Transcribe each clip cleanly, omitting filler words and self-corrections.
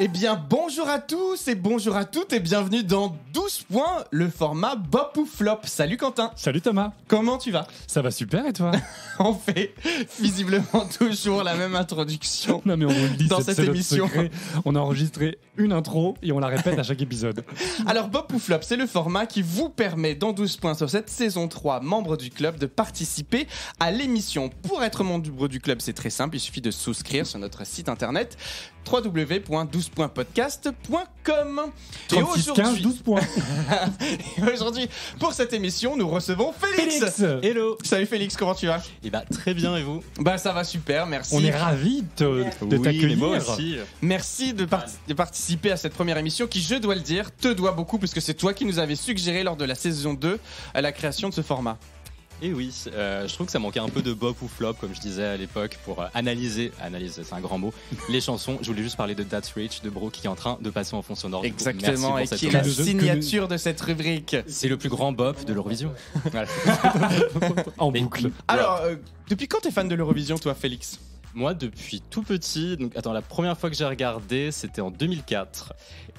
Eh bien, bonjour à tous et bonjour à toutes et bienvenue dans 12 points, le format Bop ou Flop. Salut Quentin. Salut Thomas. Comment tu vas? Ça va super et toi? On fait visiblement toujours la même introduction. Non mais on vous le dit, dans c'est cette émission. Secret. On a enregistré une intro et on la répète à chaque épisode. Alors Bop ou Flop, c'est le format qui vous permet dans 12 points sur cette saison 3, membres du club, de participer à l'émission. Pour être membre du club, c'est très simple, il suffit de souscrire sur notre site internet www.12pointspodcast.com. 36 15 12 points. Et aujourd'hui, pour cette émission, nous recevons Félix. Hello. Salut Félix, comment tu vas? Et bah très bien, et vous? Bah ça va super, merci. On est ravis de Oui, t'accueillir. mais moi aussi. Merci de participer à cette première émission qui, je dois le dire, te doit beaucoup puisque c'est toi qui nous avais suggéré lors de la saison 2 à la création de ce format. Et oui, je trouve que ça manquait un peu de bop ou flop, comme je disais à l'époque, pour analyser, c'est un grand mot, les chansons. Je voulais juste parler de That's Rich de Bro qui est en train de passer en fond sonore. Exactement, et Merci pour qui est cette la occasion. signature de cette rubrique. C'est le plus grand bop de l'Eurovision. Voilà. En Mais- boucle. Alors, depuis quand t'es fan de l'Eurovision, toi, Félix? Moi, depuis tout petit, donc attends, la première fois que j'ai regardé, c'était en 2004.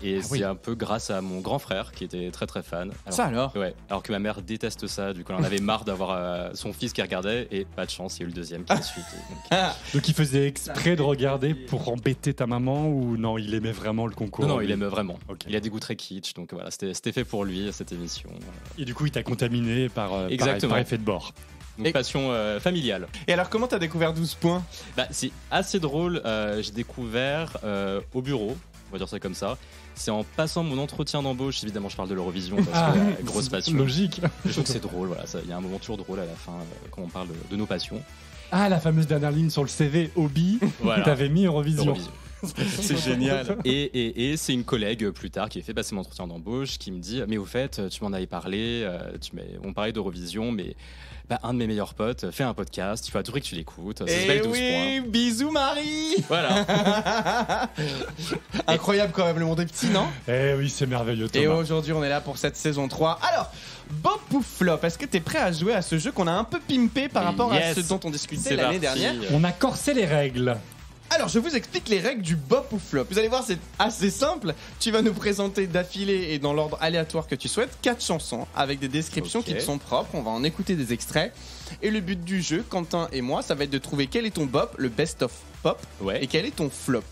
Et c'est un peu grâce à mon grand frère qui était très très fan. Ça alors? Ouais, alors que ma mère déteste ça, du coup elle en avait marre d'avoir son fils qui regardait, et pas de chance, il y a eu le deuxième qui a suivi. Donc il faisait exprès de regarder pour embêter ta maman ou non, il aimait vraiment le concours? Non, il aime vraiment. Ok. Il a des goûts très kitsch, donc voilà, c'était fait pour lui cette émission. Et du coup, il t'a contaminé par Exactement. effet de bord. Donc Et- passion familiale. Et alors, comment t'as découvert 12 points? Bah, c'est assez drôle, j'ai découvert au bureau, on va dire ça comme ça. C'est en passant mon entretien d'embauche, évidemment je parle de l'Eurovision parce que grosse passion. Logique. Je trouve que c'est drôle, voilà, il y a un moment toujours drôle à la fin quand on parle de nos passions. Ah, la fameuse dernière ligne sur le CV, hobby, Voilà. t'avais mis Eurovision. Eurovision. C'est génial. Et c'est une collègue plus tard qui a fait passer mon entretien d'embauche qui me dit mais au fait tu m'en avais parlé, on parlait d'Eurovision mais un de mes meilleurs potes fait un podcast, tu vas adorer que tu l'écoutes, ça s'appelle 12 oui, points. bisous Marie. Voilà. Incroyable quand même, le monde est petit, non? Eh oui, c'est merveilleux, Et Thomas. aujourd'hui, on est là pour cette saison 3. Alors, Bop ou Flop, est-ce que t'es prêt à jouer à ce jeu qu'on a un peu pimpé par rapport à Yes. ce dont on discutait C'est l'année parti. dernière? On a corsé les règles. Alors, je vous explique les règles du Bop ou Flop. Vous allez voir, c'est assez simple. Tu vas nous présenter d'affilée et dans l'ordre aléatoire que tu souhaites 4 chansons avec des descriptions Ok. qui te sont propres. On va en écouter des extraits. Et le but du jeu, Quentin et moi, ça va être de trouver quel est ton Bop, le best of Pop, Ouais. et quel est ton Flop.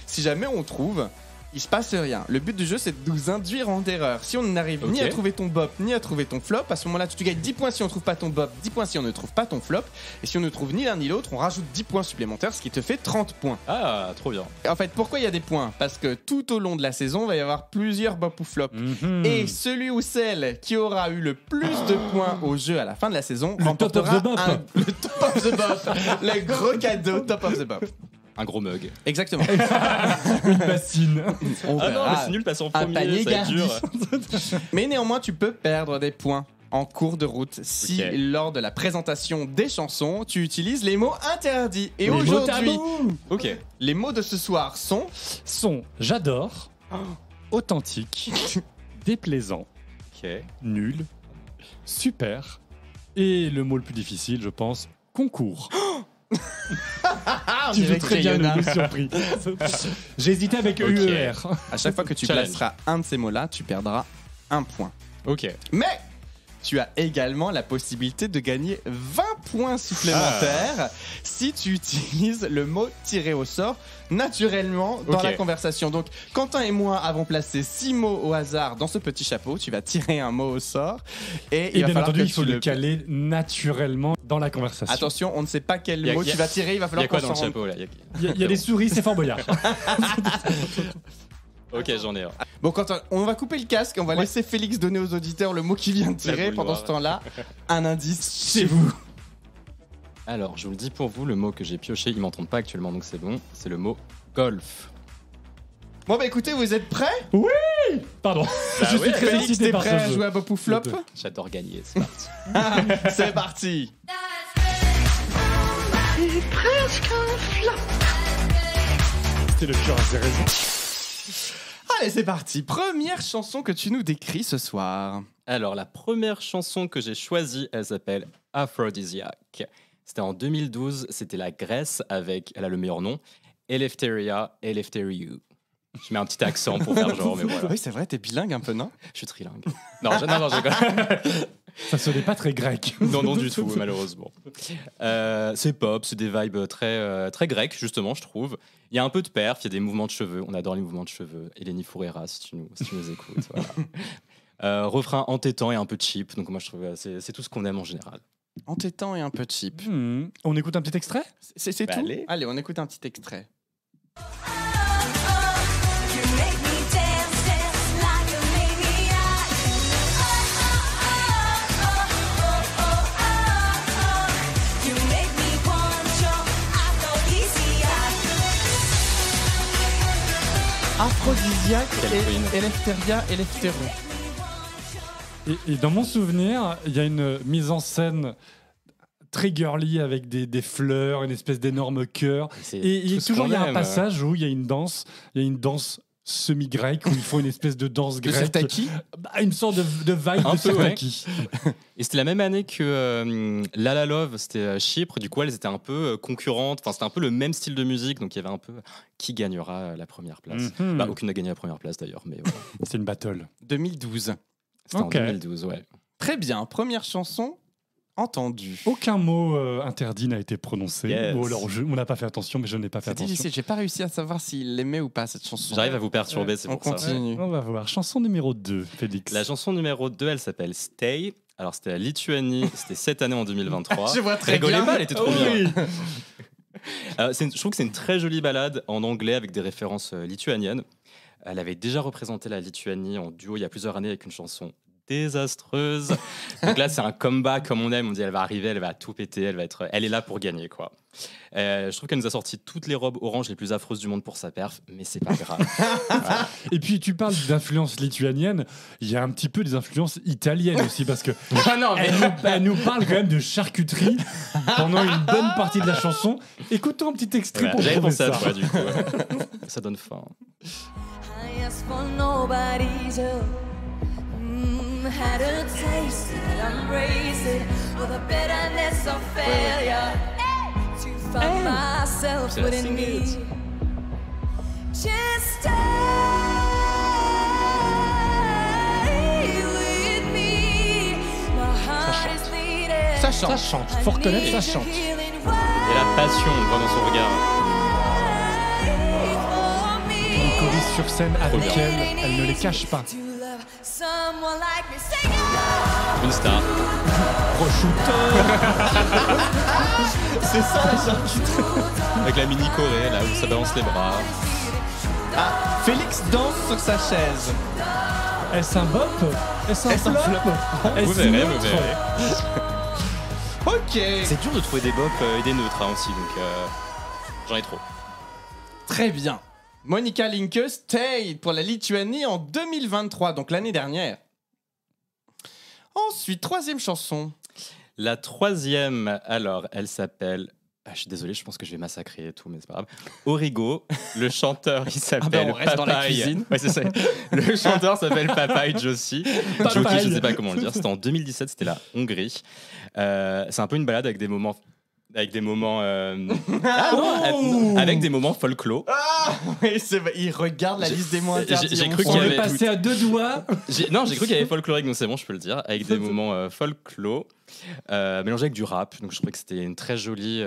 Si jamais on trouve, il se passe rien. Le but du jeu, c'est de nous induire en erreur. Si on n'arrive ni Ok. à trouver ton Bop, ni à trouver ton Flop, à ce moment-là, tu gagnes 10 points si on trouve pas ton Bop, 10 points si on ne trouve pas ton Flop. Et si on ne trouve ni l'un ni l'autre, on rajoute 10 points supplémentaires, ce qui te fait 30 points. Ah, trop bien. En fait, pourquoi il y a des points? Parce que tout au long de la saison, il va y avoir plusieurs Bop ou Flop. Mhm. Et celui ou celle qui aura eu le plus de points au jeu à la fin de la saison Le top of remportera the Bop. le top of the Bop, le gros cadeau top of the Bop. Un gros mug. Exactement. Une bassine. On Ah non, verra. mais c'est nul, passer en Un premier, panier ça va être garni. dur. Mais néanmoins, tu peux perdre des points en cours de route si Ok. lors de la présentation des chansons, tu utilises les mots interdits. Et Les mots aujourd'hui, tabous Ok. les mots de ce soir sont sont j'adore, authentique, déplaisant, Ok. nul, super et le mot le plus difficile, je pense, concours. on Tu dirait fais très bien Crayonna. le surpris. J'ai hésité avec Ok. EER. À chaque fois que tu Challenge. placeras un de ces mots-là, tu perdras un point. Ok. Mais tu as également la possibilité de gagner 20 points supplémentaires si tu utilises le mot tiré au sort naturellement dans Ok. la conversation. Donc, Quentin et moi avons placé 6 mots au hasard dans ce petit chapeau. Tu vas tirer un mot au sort et Et il va bien falloir entendu, que il faut tu le caler naturellement dans la conversation. Attention, on ne sait pas quel Y a- mot y a- tu vas tirer. Il va Il y falloir a quoi qu'on dans le s'en rende. chapeau là Il y a des souris, c'est Fort Boyard. Ok, j'en ai un. Bon, Quentin, on va couper le casque. On va laisser Félix donner aux auditeurs le mot qu'il vient de tirer. boule Pendant noire. ce temps-là, un indice chez vous. Alors, je vous le dis pour vous, le mot que j'ai pioché, ils m'entendent pas actuellement, donc c'est bon. C'est le mot golf. Bon, bah écoutez, vous êtes prêts? Pardon. Bah Je ouais, suis très Félix, excité t'es par prêt ce à jeu. jouer à Bop ou Flop? J'adore gagner, c'est parti. C'est parti. C'était le cœur à ses raisons. Allez, c'est parti. Première chanson que tu nous décris ce soir. Alors, la première chanson que j'ai choisie, elle s'appelle Aphrodisiac. C'était en 2012, c'était la Grèce avec, elle a le meilleur nom, Eleftheria, Eleftheriou. Je mets un petit accent pour faire genre, mais voilà. Oui, c'est vrai, t'es bilingue un peu, non? Je suis trilingue. Non, je rigole. Ça sonnait pas très grec. Non, du tout, malheureusement. C'est pop, c'est des vibes très grecs, justement, je trouve. Il y a un peu de perf, il y a des mouvements de cheveux. On adore les mouvements de cheveux. Eleni Foureira, si tu nous écoutes. Voilà. Refrain entêtant et un peu cheap. Donc moi, je trouve c'est tout ce qu'on aime en général. Entêtant et un peu cheap. On écoute un petit extrait? C'est tout? Allez, on écoute un petit extrait. Aphrodisiaque et Eleftheria. Et dans mon souvenir, il y a une mise en scène très girly avec des fleurs, une espèce d'énorme cœur. Et il y a un passage où il y a une danse semi-grecque où ils font une espèce de danse grecque. De Sirtaki, une sorte de vibe de Sirtaki. Ouais. Et c'était la même année que La La Love, c'était à Chypre. Du coup, elles étaient un peu concurrentes. Enfin, c'était un peu le même style de musique. Donc, il y avait un peu qui gagnera la première place. Aucune n'a gagné la première place d'ailleurs. Mais voilà. C'est une battle. 2012. C'était en 2012, ouais. Très bien. Première chanson entendue. Aucun mot interdit n'a été prononcé. Yes. Ou alors on n'a pas fait attention, mais je n'ai pas fait attention. Difficile. J'ai pas réussi à savoir s'il l'aimait ou pas cette chanson. J'arrive à vous perturber, c'est on pour continue. Ouais, on va voir. Chanson numéro 2, Félix. La chanson numéro 2, elle s'appelle Stay. Alors, c'était la Lituanie. C'était cette année en 2023. Je vois très Rigolez bien. pas, elle était trop Oui. bien. Je trouve que c'est une très jolie balade en anglais avec des références lituaniennes. Elle avait déjà représenté la Lituanie en duo il y a plusieurs années avec une chanson désastreuse. Donc là, c'est un comeback comme on aime. On dit elle va arriver, elle va tout péter, elle est là pour gagner, quoi. Je trouve qu'elle nous a sorti toutes les robes oranges les plus affreuses du monde pour sa perf, mais c'est pas grave. Voilà. Et puis tu parles d'influence lituanienne, il y a un petit peu des influences italiennes aussi parce que elle nous parle quand même de charcuterie pendant une bonne partie de la chanson. Écoutons un petit extrait pour J'avais prouver pensé à ça. toi, du coup. Ça donne faim. I asked for nobody's help. Had a taste it, embrace it with a bitterness of failure. To find myself C'est la within me. sing Just stay with me. My heart is bleeding. Ça chante. Ça chante, faut reconnaître, ça chante. Et la passion, on le voit dans son regard. Les choristes sur scène avec elle ne les cache pas. Une star. C'est ça la charcuterie. Avec la mini Corée, là où ça balance les bras. Ah, Félix danse sur sa chaise. Est-ce un bop? Est-ce un Est-ce un flop? Est-ce Vous verrez, neutre? vous verrez. Ok. C'est dur de trouver des bops et des neutres aussi, donc j'en ai trop. Très bien. Monica Linke, Stay pour la Lituanie en 2023, donc l'année dernière. Ensuite, troisième chanson. La troisième, alors, elle s'appelle... je suis désolé, je pense que je vais massacrer et tout, mais c'est pas grave. Origo, le chanteur, il s'appelle on reste dans la Papaye. cuisine. Ouais, c'est ça. Le chanteur s'appelle Papaye Joshi. Joki, je sais pas comment le dire. C'était en 2017, c'était la Hongrie. C'est un peu une balade avec des moments... avec des moments avec des moments folklore. Ah oui, c'est vrai. Il regarde la liste des mots interdits. J'ai cru qu'il On y est avait passé à deux doigts. j'ai cru qu'il y avait folklorique, donc c'est bon, je peux le dire, avec des moments folklore mélangés avec du rap. Donc je trouvais que c'était une très jolie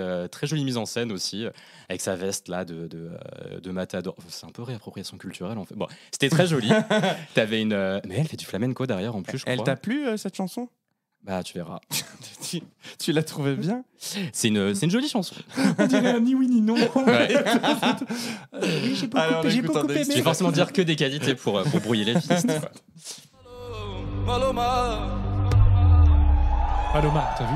mise en scène aussi, avec sa veste là de matador. C'est un peu réappropriation culturelle en fait. Bon, c'était très joli. T'avais mais elle fait du flamenco derrière en plus, je crois. Elle t'a plu cette chanson? Bah tu verras. Tu l'as trouvée bien? C'est une jolie chanson. On dirait un ni oui ni non. Ouais. Oui, j'ai Alors, beaucoup, j'ai écoute, beaucoup un aimé. Je vais forcément dire que des qualités pour brouiller les pistes, quoi. Paloma, t'as vu?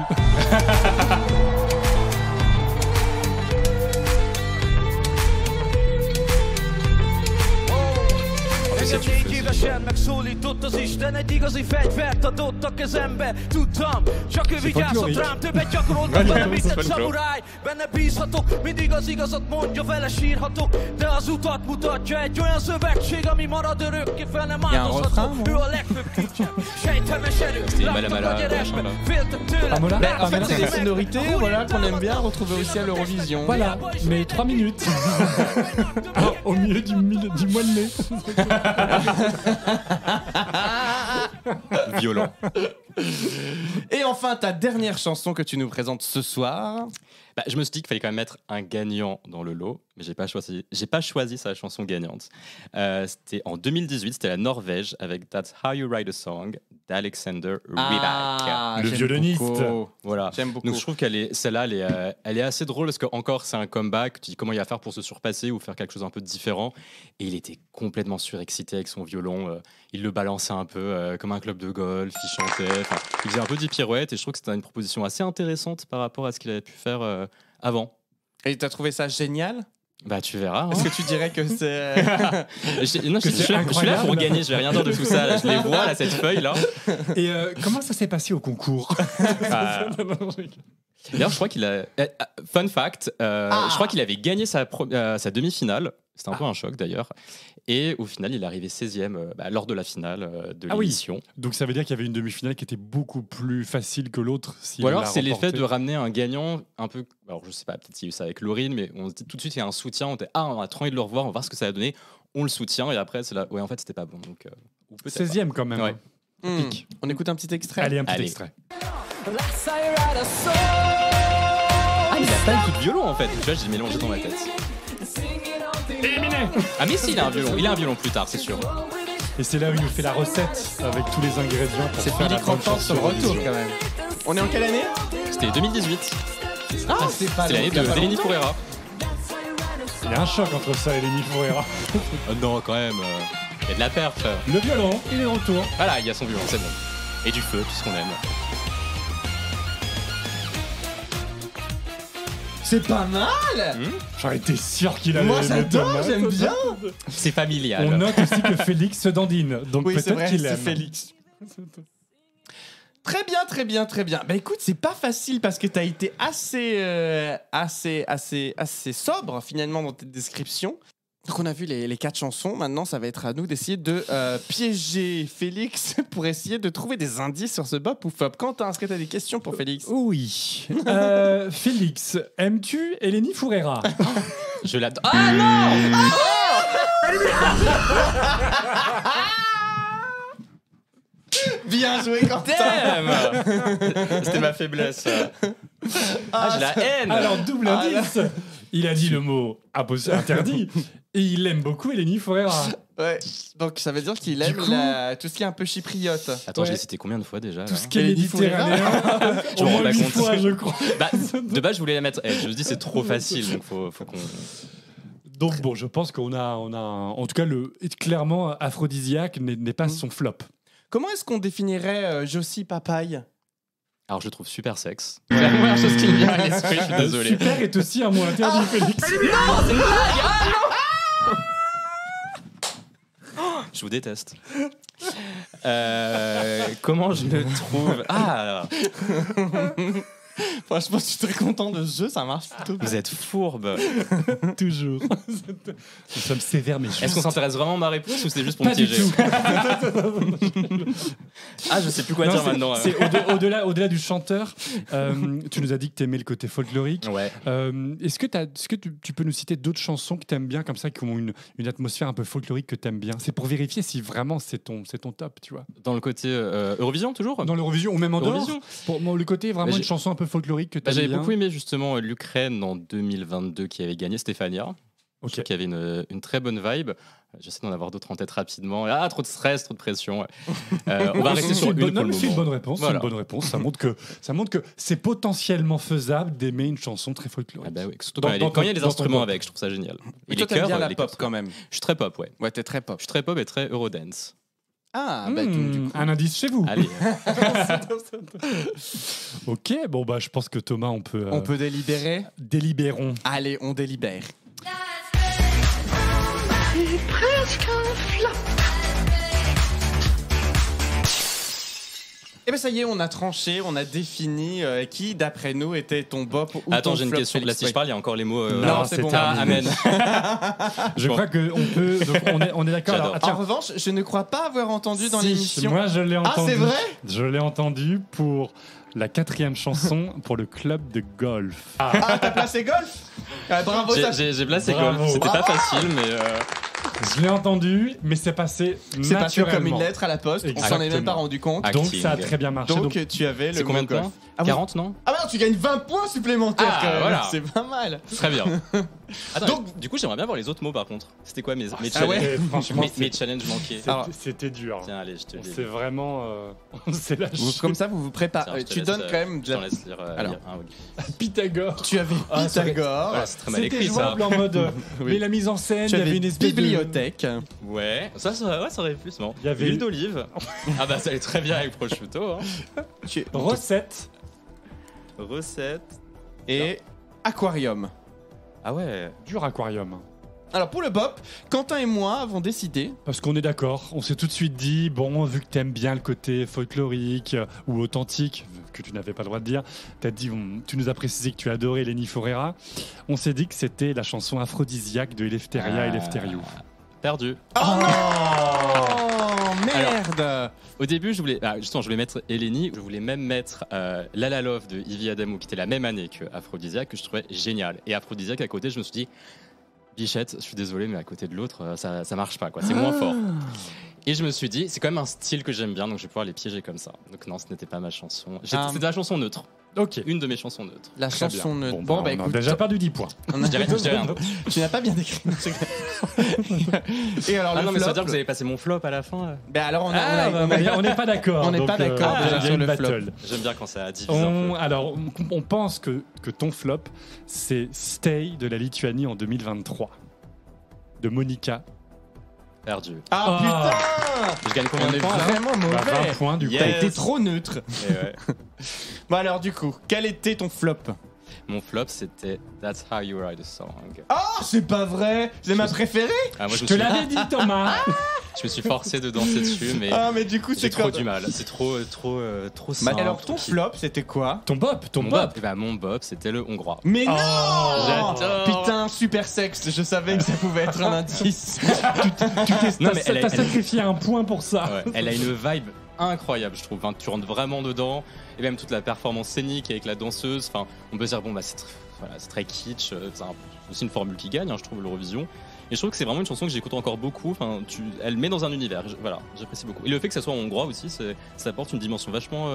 apprécié que tu le faisais. Megszólított az Isten, egy igazi fegyvert adott a kezembe. Tudtam, csak ő vigyázott rám, többet gyakoroltam vele, mint egy szamuráj. Benne bízhatok, mindig az igazat mondja, vele sírhatok, de az utat mutatja egy olyan szövetség, ami marad örökké, fel nem áldozható. Ő a legfőbb kincsem, sejthemes erő, láttam a gyerekbe, féltek tőle. En fait, c'est des sonorités voilà, qu'on aime bien retrouver aussi à l'Eurovision. Voilà, mais 3 minutes. Au milieu du mois de mai. Violent. Et enfin, ta dernière chanson que tu nous présentes ce soir. Bah, je me suis dit qu'il fallait quand même mettre un gagnant dans le lot, mais j'ai pas choisi sa chanson gagnante. C'était en 2018, c'était la Norvège avec That's How You Write a Song d'Alexander Rybak. Le violoniste. Beaucoup. Voilà. J'aime beaucoup. Donc je trouve celle-là, elle est assez drôle parce que encore c'est un comeback. Tu dis comment il va faire pour se surpasser ou faire quelque chose un peu différent. Et il était complètement surexcité avec son violon. Il le balançait un peu comme un club de golf. Il chantait. Il faisait un peu des pirouettes. Et je trouve que c'était une proposition assez intéressante par rapport à ce qu'il avait pu faire avant. Et t'as trouvé ça génial? Bah tu verras. Hein. Est-ce que tu dirais que c'est... je suis là pour gagner, je vais rien dire de tout ça. Là. Je les vois, là, cette feuille-là. Et comment ça s'est passé au concours? D'ailleurs, je crois qu'il a... Fun fact, je crois qu'il avait gagné sa demi-finale. C'était un peu un choc d'ailleurs. Et au final, il est arrivé 16e lors de la finale de l'émission. Oui. Donc ça veut dire qu'il y avait une demi-finale qui était beaucoup plus facile que l'autre. Ou alors c'est l'effet de ramener un gagnant un peu... Alors je sais pas, peut-être qu'il y a eu ça avec Laurine, mais on se dit tout de suite il y a un soutien. On a trop envie de le revoir, on va voir ce que ça a donné. On le soutient et après c'est là... Ouais, en fait c'était pas bon. Donc, 16e quand même. Ouais. On écoute un petit extrait. Allez, un petit extrait. Ah, il a pas du tout de violon en fait. Tu vois, j'ai mélangé dans ma tête. Éliminé. Ah mais si, il a un violon. Il a un violon plus tard, c'est sûr. Et c'est là où il nous fait la recette avec tous les ingrédients pour faire la bonne chanson. Sur retour quand même. On est en quelle année? C'était 2018. Ah, c'est pas l'année de Eleni Foureira. Il y a un choc entre ça et Eleni Foureira. Non, quand même. Il y a de la perf. Le violon, il est de retour. Voilà, il y a son violon, c'est bon. Et du feu, tout ce qu'on aime. C'est pas mal. J'aurais été sûr qu'il allait. Moi j'adore, j'aime bien. C'est familial. On note aussi que Félix se dandine, donc oui, peut-être qu'il aime. C'est Félix. Très bien, très bien, très bien. Bah écoute, c'est pas facile parce que t'as été assez sobre finalement dans tes descriptions. Donc on a vu les 4 chansons, maintenant ça va être à nous d'essayer de piéger Félix pour essayer de trouver des indices sur ce bop ou flop. Quentin, est-ce que tu as des questions pour Félix? Oui. Félix, aimes-tu Eleni Foureira? Je l'adore. Ah non! Bien joué Quentin. C'était ma faiblesse. J'ai la haine. Alors double indice. Il a dit le mot interdit et il aime beaucoup Eleni Foureira. Ouais, donc ça veut dire qu'il aime tout ce qui est un peu chypriote. Attends, je l'ai cité combien de fois déjà là? Tout ce qui est méditerranéen. Je me rends pas compte. Fois, je crois. Bah, de base, je voulais la mettre. Je me dis c'est trop facile, donc faut qu'on. Donc bon, je pense qu'on a en tout cas clairement aphrodisiaque n'est pas son flop. Comment est-ce qu'on définirait Josie Papaye? Alors je le trouve super sexe. C'est la première chose qui me vient à l'esprit, je suis désolé. Super est aussi un mot interdit, Félix. Non, c'est une blague. Ah non. Je vous déteste. Comment je le trouve? Ah. Franchement, je suis très content de ce jeu, ça marche plutôt bien. Vous êtes fourbe. Toujours. Nous sommes sévères mais justes. Est-ce qu'on s'intéresse vraiment à ma réponse ou c'était juste pour me piéger? Ah, je sais plus quoi dire maintenant. C'est au-delà du chanteur. Tu nous as dit que tu aimais le côté folklorique. Ouais. Est-ce que tu peux nous citer d'autres chansons que tu aimes bien, comme ça, qui ont une atmosphère un peu folklorique que tu aimes bien? C'est pour vérifier si vraiment c'est ton top, tu vois. Dans le côté Eurovision, toujours? Dans l'Eurovision, ou même en dehors. Pour le côté vraiment une chanson un peu folklorique que tu aimes bien. J'avais beaucoup aimé justement l'Ukraine en 2022 qui avait gagné, Stéphania. Okay. Qui avait une très bonne vibe. J'essaie d'en avoir d'autres en tête rapidement. Ah, trop de stress, trop de pression. On va rester sur une pour le moment. C'est une bonne réponse. Voilà. C'est une bonne réponse. Ça montre que c'est potentiellement faisable d'aimer une chanson très folklorique. Ah bah oui, surtout quand il y a des instruments avec, je trouve ça génial. Et toi, t'aimes bien la pop quand même? Je suis très pop, ouais. Ouais, t'es très pop. Je suis très pop et très Eurodance. Ah, bah du coup. Un indice chez vous. Allez. Ok, bon bah je pense que Thomas, on peut délibérer. Délibérons. Allez, on délibère. Presque un flop. Eh ben ça y est, on a tranché, on a défini qui, d'après nous, était ton bop ou Attends, ton j'ai une flop, question. Là, Félix. si je parle, il y a encore les mots. Non, c'est bon. Amen. Je crois qu'on peut. Donc on est d'accord. Alors, J'adore. En revanche, je ne crois pas avoir entendu dans si, l'émission. moi je l'ai entendu. c'est vrai ? Je l'ai entendu pour la 4e chanson pour le club de golf. Ah, t'as placé golf ? Bravo, ça. J'ai placé Bravo. golf. C'était pas facile, mais. Je l'ai entendu, mais c'est passé C'est passé naturellement. comme une lettre à la poste. On s'en est même pas rendu compte. Donc Acting. ça a très bien marché. Donc tu avais le C'est combien mot de golf. points Ah oui. 40, non Ah non, tu gagnes 20 points supplémentaires Ah, quand même. voilà. C'est pas mal. Très bien. Attends, Donc- du coup, j'aimerais bien voir les autres mots par contre. C'était quoi mes ouais. challenges Franchement, mes challenges manqués Alors- c'était dur. Tiens, allez, je te le dis. C'est vraiment. On s'est lâché. Comme ça, vous préparez. Tiens, je te Tu laisse, donnes quand même de Je la... t'en laisse lire. Alors. lire un, ok. Pythagore. Tu avais Pythagore. Voilà, c'est très mal C'était écrit ça. jouable en mode. Mais la mise en scène, Tu il y avait avais une espèce bibliothèque. Ouais, ça aurait pu, c'est marrant. Il y avait- L'huile d'olive. Ah bah ça allait très bien avec prosciutto. Hein. Tu- de recette. Recette. Et aquarium. Ah ouais. Dur aquarium. Alors pour le bop, Quentin et moi avons décidé. Parce qu'on est d'accord, on s'est tout de suite dit, bon, vu que t'aimes bien le côté folklorique ou authentique, que tu n'avais pas le droit de dire, tu nous as précisé que tu adorais Lenny Forera, on s'est dit que c'était la chanson aphrodisiaque de Eleftheria et Eleftheriou. Perdu. Oh merde. Au début, je voulais mettre Eleni, je voulais même mettre La La Love de Ivy Adamo, qui était la même année que Aphrodisiaque, que je trouvais génial. Et Aphrodisiaque, à côté, je me suis dit, Bichette, je suis désolé, mais à côté de l'autre, ça marche pas, quoi. C'est moins fort. Et je me suis dit, c'est quand même un style que j'aime bien, donc je vais pouvoir les piéger comme ça. Donc non, ce n'était pas ma chanson. C'était la chanson neutre. Ok. Une de mes chansons neutres. La Très chanson bien. neutre. Bon, on a écoute, déjà perdu 10 points. on a- Je dirais rien d'autre. tu n'as pas bien décrit. Et alors Ah le non, mais ça veut flop. dire que vous avez passé mon flop à la fin. Ben alors on On n'est pas d'accord. On n'est donc, pas d'accord, il y déjà, a sur une le battle. J'aime bien quand ça divise un peu. Alors, on pense que ton flop, c'est Stay de la Lituanie en 2023. De Monica. Perdu. Ah putain. Je gagne combien On de est points là vraiment Bah, mauvais. 20 points du coup. Yes. T'as été trop neutre. Et ouais. Bon alors du coup, quel était ton flop? Mon flop, c'était That's How You Write a Song. Oh, c'est pas vrai. C'est ma préférée. Ah, moi, Je te l'avais dit, Thomas. je me suis forcé de danser dessus, mais Ah mais du coup j'ai c'est trop quoi du mal. C'est trop simple. Alors ton flop c'était quoi? Ton bop, ton Mon bop. bop, eh ben, mon bop, c'était le hongrois. Mais non. j'adore. Putain, super sexe. Je savais que ça pouvait être un indice. Non, mais T'as sacrifié un point pour ça. Ouais, elle a une vibe incroyable, je trouve. Enfin, tu rentres vraiment dedans, et même toute la performance scénique avec la danseuse. Enfin, on peut se dire bon bah c'est très kitsch. C'est aussi une formule qui gagne, hein, je trouve, l'Eurovision. Et je trouve que c'est vraiment une chanson que j'écoute encore beaucoup. Enfin, elle met dans un univers. Voilà, j'apprécie beaucoup. Et le fait que ça soit en hongrois aussi, ça apporte une dimension vachement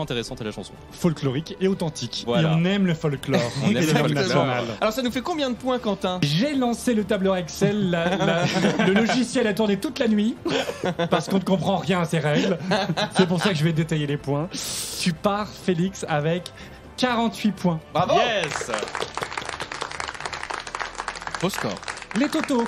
intéressante à la chanson. Folklorique et authentique. Voilà. Et on aime le folklore. On aime Et le l'hymne folklore. national. Alors ça nous fait combien de points, Quentin? J'ai lancé le tableur Excel, le logiciel a tourné toute la nuit parce qu'on ne comprend rien à ces règles. C'est pour ça que je vais détailler les points. Tu pars, Félix, avec 48 points. Bravo. Yes. Beau score. Les totaux.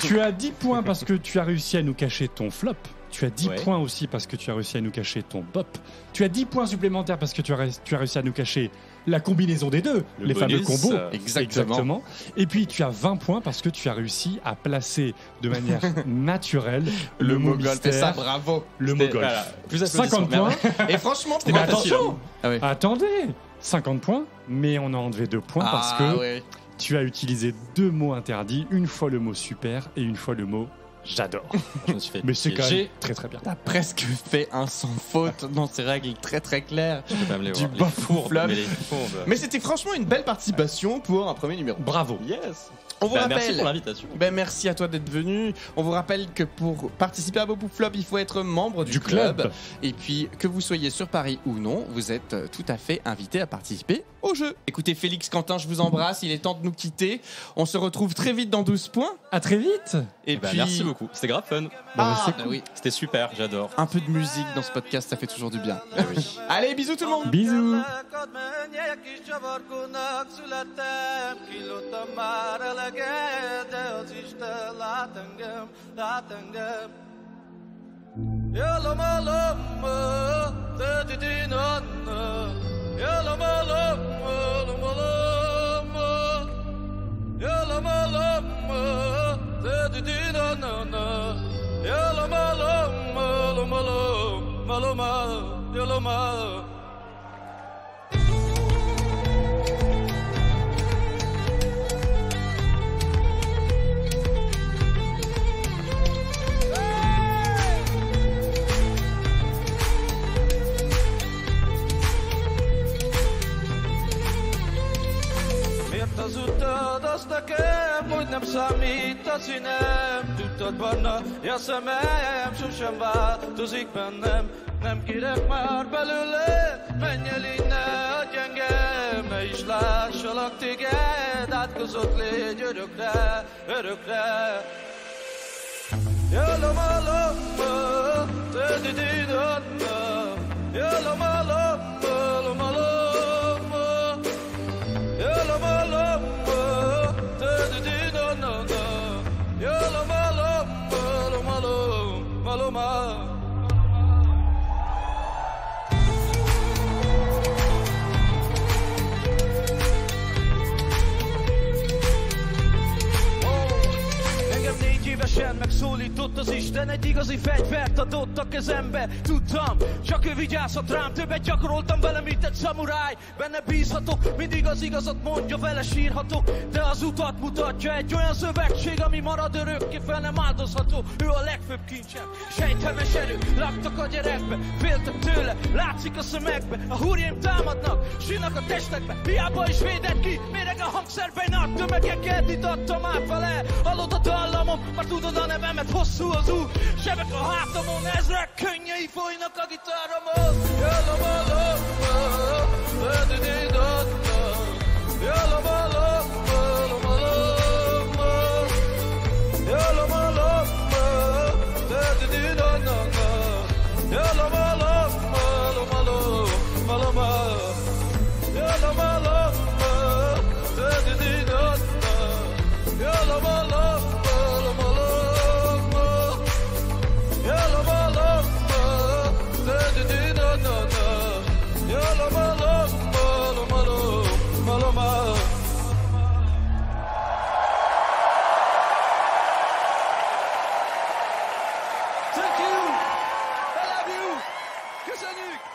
Tu as 10 points parce que tu as réussi à nous cacher ton flop. Tu as 10 Ouais. points aussi parce que tu as réussi à nous cacher ton bop. Tu as 10 points supplémentaires parce que tu as réussi à nous cacher la combinaison des deux, Le les fameux bonus, combos. Exactement. Et puis tu as 20 points parce que tu as réussi à placer de manière naturelle Le mot mot golf. Et ça, mystère, bravo. le mot C'était- golf. voilà, plus 50 applaudissements. points. Et franchement, C'était pour pas un- facile. Attention, Ah oui. attendez, 50 points, mais on a enlevé 2 points parce que ouais. tu as utilisé 2 mots interdits, une fois le mot super et une fois le mot j'adore. Je me suis fait Mais c'est quand même piéger. très très bien. T'as presque fait un sans faute dans ces règles très très claires. Je peux pas me les Du voir. bas Les fourbes, flop. mais les fourbes. Mais c'était franchement une belle participation pour un premier numéro. Bravo. Yes. On vous Bah, merci rappelle. pour l'invitation. Ben merci à toi d'être venu. On vous rappelle que pour participer à Bop ou Flop, il faut être membre du club. Et puis, que vous soyez sur Paris ou non, vous êtes tout à fait invité à participer au jeu. Écoutez, Félix, Quentin, je vous embrasse. Il est temps de nous quitter. On se retrouve très vite dans 12 points. À très vite. Et Bah, puis, merci beaucoup. C'était grave fun. Ah, bah oui. C'était super, j'adore. Un peu de musique dans ce podcast, ça fait toujours du bien. Ah oui. Allez, bisous tout le monde. Bisous. Lelkad menjek kis csavargónak születtem, kilódtam már eleget, de az Isten lát engem. Yalom alom, te didinan, yalom alom, alom alom, yalom alom, te didinan, yalom alom, alom alom, alom alom. Hazudtad azt nekem, hogy nem számít a színem. Tudtad benne, ja szemem sosem változik bennem. Nem kérek már belőle, menj el innen, adj engem. Ne is lássalak téged, átkozott légy örökre, örökre. Yalamalama, tedididana. Yalamalama, lamalama. Yalamalama, tedididana. Yalamalama, lamalama. Évesen megszólított az Isten, egy igazi fegyvert adott a kezembe. Tudtam, csak ő vigyázhat rám, többet gyakoroltam vele, mint egy szamuráj. Benne bízhatok, mindig az igazat mondja, vele sírhatok. De az utat mutatja egy olyan szövetség, ami marad örökké, fel nem áldozható. Ő a legfőbb kincsem, sejthemes erő, laktak a gyerekbe, féltek tőle, látszik a szemekbe. A húrjaim támadnak, sírnak a testekbe, hiába is védett ki, méreg a hangszerben, tömegeket itattam át vele. Hallod a dallamom, már tudod a nevemet, hosszú az út, sebek a hátamon, ezrek könnyei folynak a gitáromon. Yalamalama, tedididana. Yalamalama, lamalama. Yalamalama, tedididana. Yalamalama, lamalama. Yalamalama, tedididana. Yalamalama. Thank you! I love you! Köszönjük!